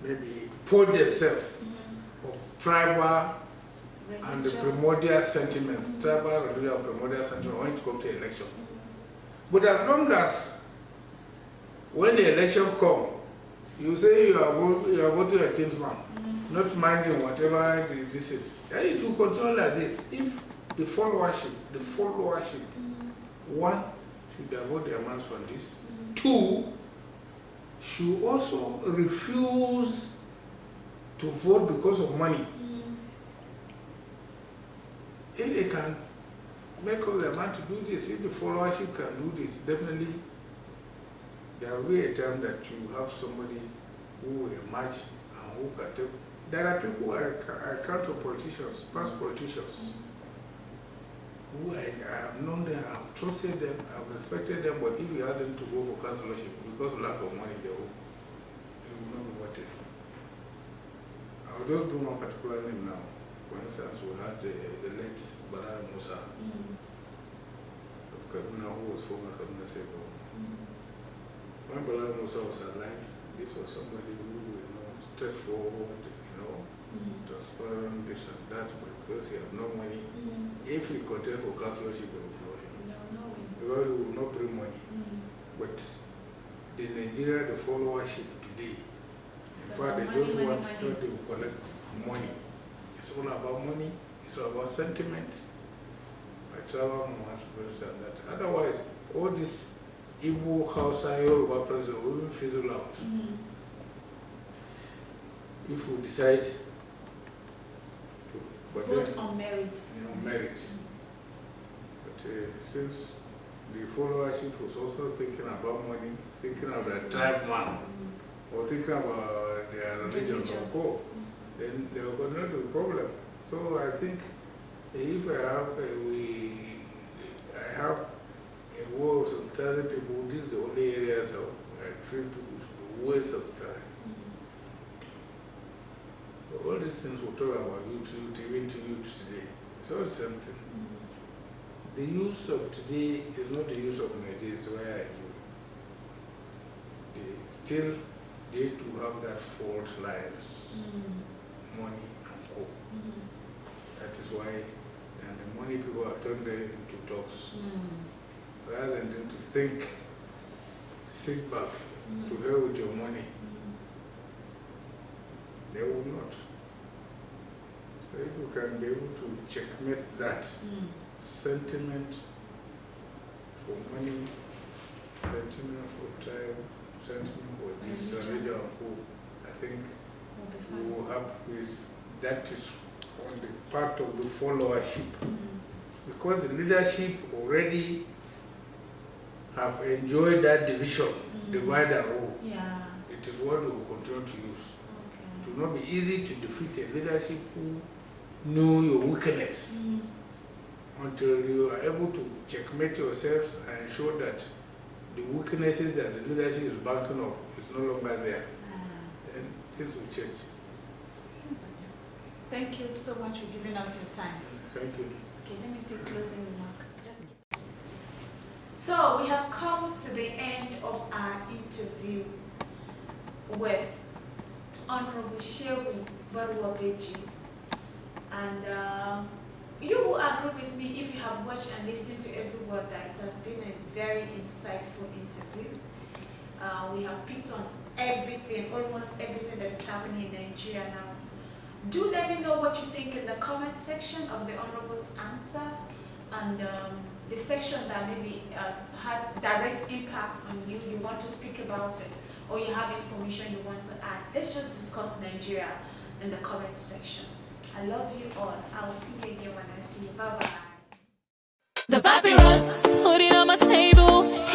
maybe put themselves of tribal and the primordial sentiment, tribal, religious, primordial sentiment when it comes to election. But as long as when the election comes, you say you are voting against man, not minding whatever this is. Then it will continue like this. If the followership, one, should avoid their minds from this. Two, should also refuse to vote because of money. If they can make up their mind to do this, if the followership can do this, definitely there will be a time that you have somebody who will emerge and who can take. There are people I count on politicians, past politicians, who I have known them, I have trusted them, I have respected them, but if you had them to go for councillorship because of lack of money, they will not be worth it. I'll just do one particular name now. For instance, we had the late Buhari Musa of Kaduna, who was former Kaduna State Governor. When Buhari Musa was alive, this was somebody who, straightforward, transparent, this and that, because he had no money. If he contest for councillorship, they will floor him. Because he will not bring money. But the Nigeria, the followership today, in fact, they just want to collect money. It's all about money, it's all about sentiment. I travel much better than that. Otherwise, all this Igbo, Hausa, Yoruba president will even fizzle out. If we decide to vote on merit. On merit. But since the followership was also thinking about money, thinking about the tribesman, or thinking about their religion or core, then there will not be a problem. So I think if I have a war of some people, these are the only areas I feel people should waste of time. But all these things we'll talk about youth, even to youth today, it's all the same thing. The use of today is not the use of my days where I do. They still need to have that fault lines, money and hope. That is why, and the money people are turned into dogs. Rather than to think, sit back, to hell with your money. They will not. So if you can be able to checkmate that sentiment for money, sentiment for time, sentiment for this religion of hope, I think we will have with that is on the part of the followership. Because the leadership already have enjoyed that division, divide and rule. It is what we will continue to use. It will not be easy to defeat a leadership who know your weakness until you are able to checkmate yourselves and ensure that the weaknesses that the leadership is banking up is no longer there. Then things will change. Thank you so much for giving us your time. Thank you. Okay, let me take closing remark. So we have come to the end of our interview with Honorable Shehu Barwa Beji. And you will agree with me if you have watched and listened to every word that it has been a very insightful interview. We have picked on everything, almost everything that is happening in Nigeria now. Do let me know what you think in the comment section of the Honorable's answer, and the section that maybe has direct impact on you, you want to speak about it. or you have information you want to add. Let's just discuss Nigeria in the comment section. I love you all. I'll see you again when I see you. Bye bye. The papyrus, put it on my table.